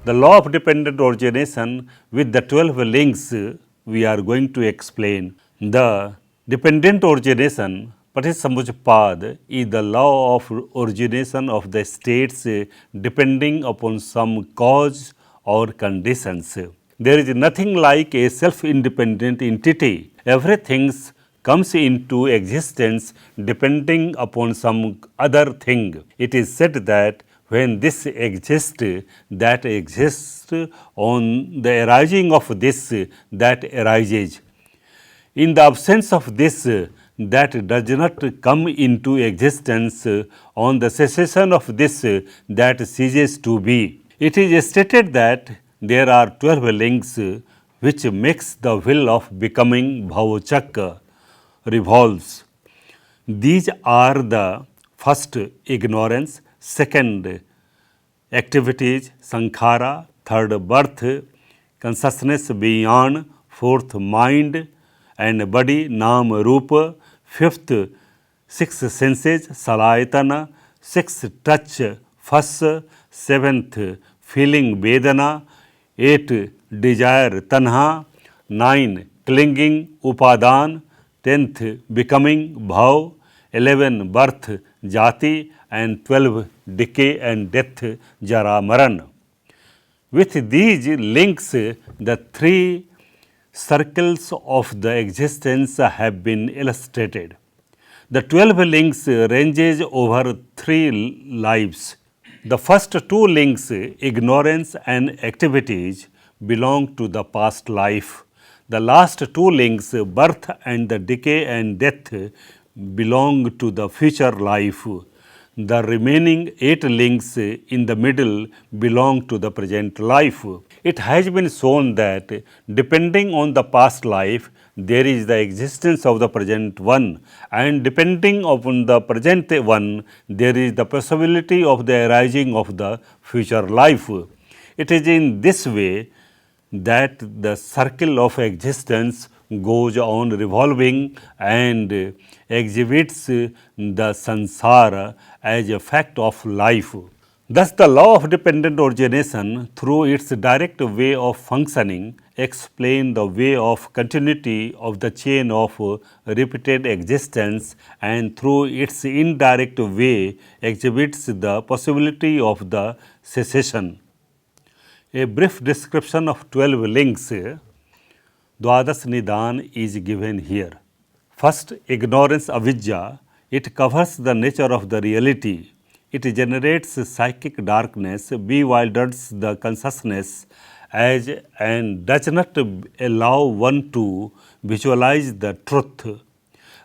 The law of dependent origination with the 12 links we are going to explain. The dependent origination, paṭiccasamuppāda, is the law of origination of the states depending upon some cause or conditions. There is nothing like a self-independent entity. Everything comes into existence depending upon some other thing. It is said that when this exists, that exists, on the arising of this, that arises. In the absence of this, that does not come into existence, on the cessation of this, that ceases to be. It is stated that there are 12 links which makes the wheel of becoming bhava-cakka, revolves. These are the first, ignorance; second, activities, Saṅkhāra; third, birth, consciousness, Viññāṇa; fourth, mind and body, Nāma, rūpa; fifth, sixth senses, Salāyatana; sixth, touch, Phassa; seventh, feeling, Vedanā; eighth, desire, Taṇhā; nine, clinging, Upādāna; 10th, becoming, bhava; 11, birth, Jāti; and 12, decay and death, Jarā-maraṇa. With these links, the three circles of the existence have been illustrated. The 12 links ranges over 3 lives. The first 2 links, ignorance and activities, belong to the past life. The last 2 links, birth and the decay and death, belong to the future life. The remaining 8 links in the middle belong to the present life. It has been shown that depending on the past life, there is the existence of the present one, and depending upon the present one, there is the possibility of the arising of the future life. It is in this way that the circle of existence goes on revolving and exhibits the Saṅkhāra as a fact of life. Thus, the law of dependent origination, through its direct way of functioning, explains the way of continuity of the chain of repeated existence, and through its indirect way exhibits the possibility of the cessation. A brief description of 12 links, Dvādasa Nidāna, is given here. First, ignorance, Avijjā. It covers the nature of the reality. It generates psychic darkness, bewilders the consciousness as and does not allow one to visualize the truth.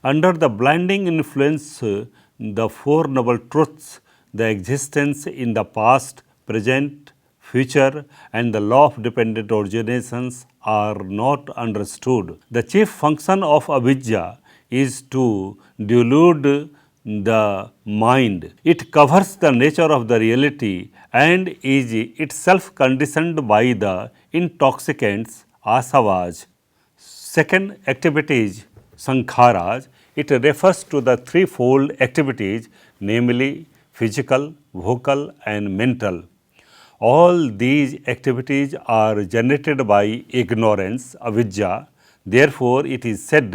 Under the blinding influence, the Four Noble Truths, the existence in the past, present, future, and the law of dependent originations are not understood. The chief function of Avijjā is to delude the mind. It covers the nature of the reality and is itself conditioned by the intoxicants, asavas. Second, activities, Saṅkhāras. It refers to the threefold activities, namely physical, vocal, and mental. All these activities are generated by ignorance, Avijjā. Therefore, it is said,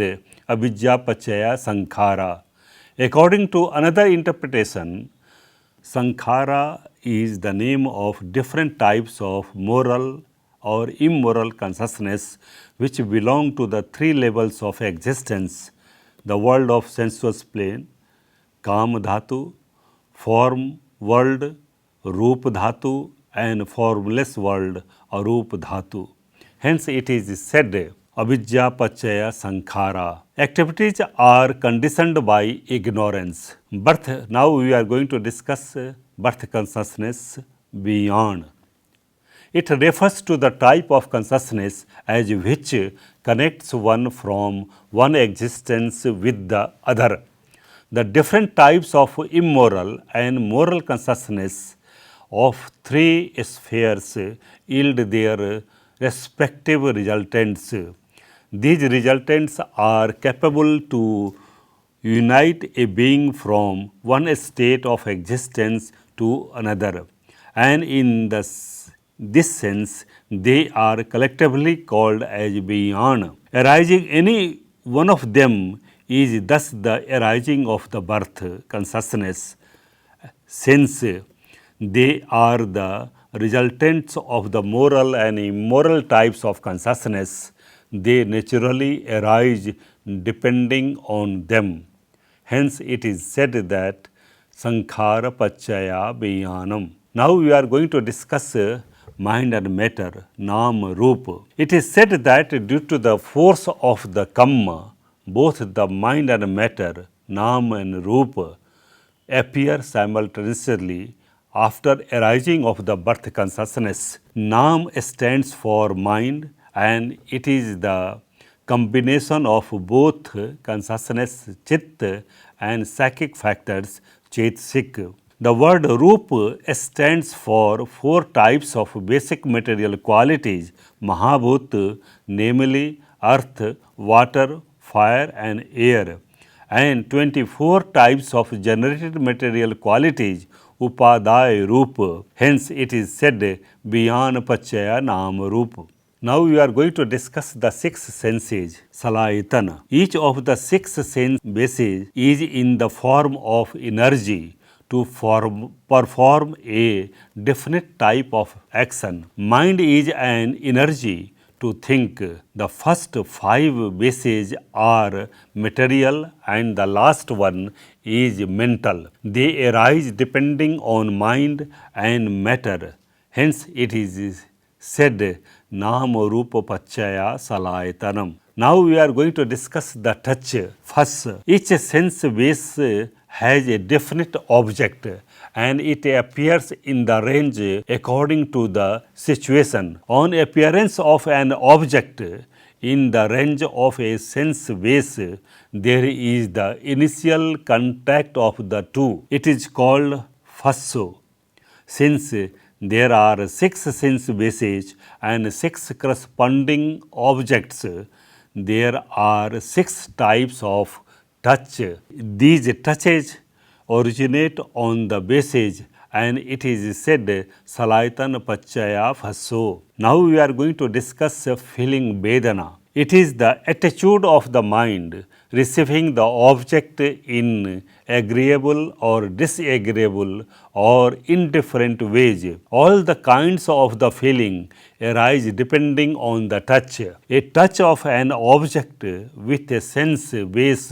Avijjā paccaya Saṅkhāra. According to another interpretation, Saṅkhāra is the name of different types of moral or immoral consciousness which belong to the 3 levels of existence: the world of sensuous plane, Kāma dhatu, form world, rūpa dhatu, and formless world, arūpa dhatu. Hence, it is said, Avijjā paccaya Saṅkhāra. Activities are conditioned by ignorance. Birth, now we are going to discuss birth consciousness, Viññāṇa. It refers to the type of consciousness as which connects one from one existence with the other. The different types of immoral and moral consciousness of 3 spheres yield their respective resultants. These resultants are capable to unite a being from one state of existence to another, and in the this sense, they are collectively called as Viññāṇa. Arising any one of them is thus the arising of the birth consciousness, since they are the resultants of the moral and immoral types of consciousness. They naturally arise depending on them. Hence, it is said that Saṅkhāra paccaya Viññāṇam. Now, we are going to discuss mind and matter, Nāma, rūpa. It is said that due to the force of the kamma, both the mind and matter, Nāma and rūpa, appear simultaneously after arising of the birth consciousness. Nāma stands for mind, and it is the combination of both consciousness, chitta, and psychic factors, chaitasic. The word rūpa stands for 4 types of basic material qualities, Mahabhut, namely earth, water, fire and air, and 24 types of generated material qualities, Upādāya, rūpa. Hence, it is said, Viññāṇa paccaya Nāma rūpa. Now, we are going to discuss the 6 senses, Salāyatana. Each of the 6 sense bases is in the form of energy to perform a definite type of action. Mind is an energy to think. The first 5 bases are material and the last one is mental. They arise depending on mind and matter. Hence, it is said, Nāma rūpa paccaya Salāyatanam. Now, we are going to discuss the touch, Phassa. Each sense base has a definite object and it appears in the range according to the situation. On appearance of an object in the range of a sense base, there is the initial contact of the two. It is called Phassa. Since there are 6 sense bases and 6 corresponding objects, there are 6 types of touch. These touches originate on the bases and it is said Salāyatana paccaya Phassa. Now, we are going to discuss feeling Vedanā. It is the attitude of the mind receiving the object in agreeable or disagreeable or indifferent ways. All the kinds of the feeling arise depending on the touch. A touch of an object with a sense base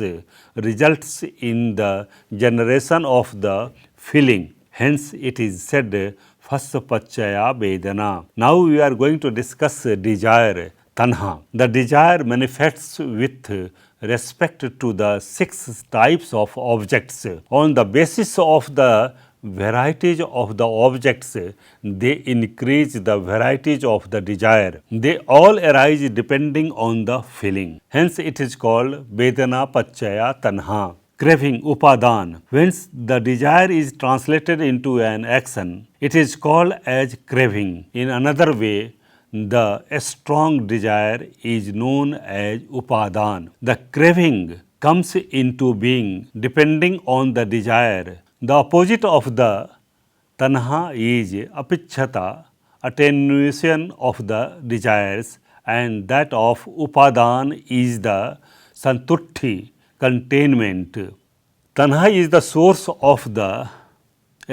results in the generation of the feeling. Hence, it is said, Phassa paccaya Vedanā. Now, we are going to discuss desire, Taṇhā. The desire manifests with respect to the 6 types of objects. On the basis of the varieties of the objects, they increase the varieties of the desire. They all arise depending on the feeling. Hence, it is called Vedanā paccaya Taṇhā. Craving, Upādāna. Whence the desire is translated into an action, it is called as craving. In another way, the strong desire is known as Upādāna. The craving comes into being depending on the desire. The opposite of the Taṇhā is apicchata, attenuation of the desires, and that of Upādāna is the santutti, containment. Taṇhā is the source of the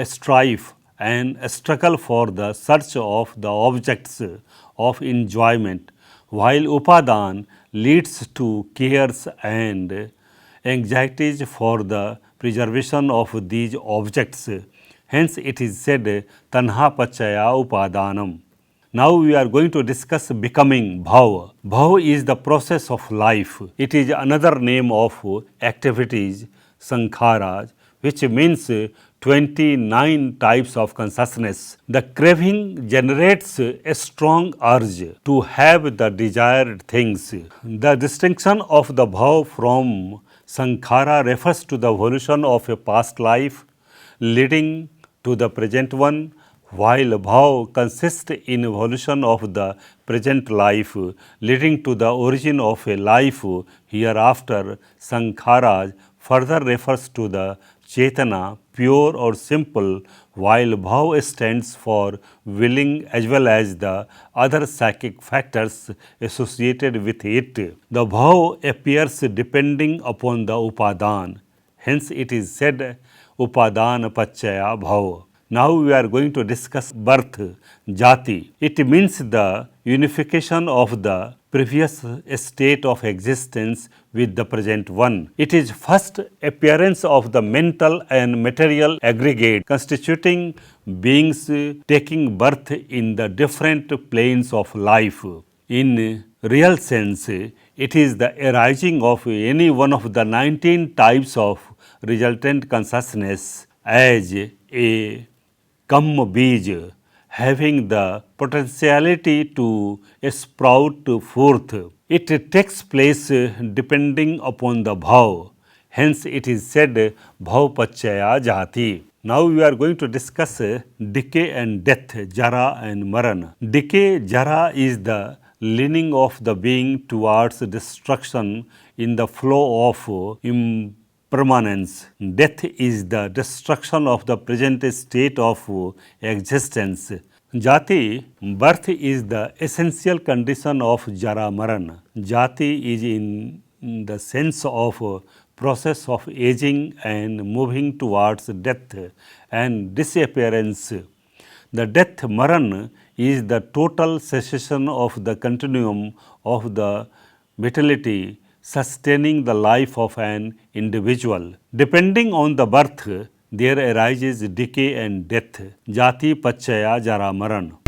strife and struggle for the search of the objects of enjoyment, while Upādāna leads to cares and anxieties for the preservation of these objects. Hence, it is said, Taṇhā paccaya Upādānam. Now, we are going to discuss becoming, bhava. Bhava is the process of life. It is another name of activities, Saṅkhāra, which means 29 types of consciousness. The craving generates a strong urge to have the desired things. The distinction of the bhava from Saṅkhāra refers to the evolution of a past life leading to the present one, while bhava consists in evolution of the present life leading to the origin of a life hereafter. Saṅkhāra further refers to the Chetana, pure or simple, while bhava stands for willing as well as the other psychic factors associated with it. The bhava appears depending upon the Upādāna. Hence it is said Upādāna paccaya bhava. Now we are going to discuss birth, Jāti. It means the unification of the previous state of existence with the present one. It is first appearance of the mental and material aggregate constituting beings taking birth in the different planes of life. In real sense, it is the arising of any one of the 19 types of resultant consciousness as a bij, having the potentiality to sprout forth. It takes place depending upon the bhava. Hence it is said bhava-paccaya jāti. Now we are going to discuss decay and death, Jarā and Maraṇa. Decay, Jarā, is the leaning of the being towards destruction in the flow of impermanence. Death is the destruction of the present state of existence. Jāti, birth, is the essential condition of Jarā-maraṇa. Jāti is in the sense of process of aging and moving towards death and disappearance. The death maraṇ is the total cessation of the continuum of the vitality sustaining the life of an individual. Depending on the birth, there arises decay and death. Jāti paccaya Jarā-maraṇa.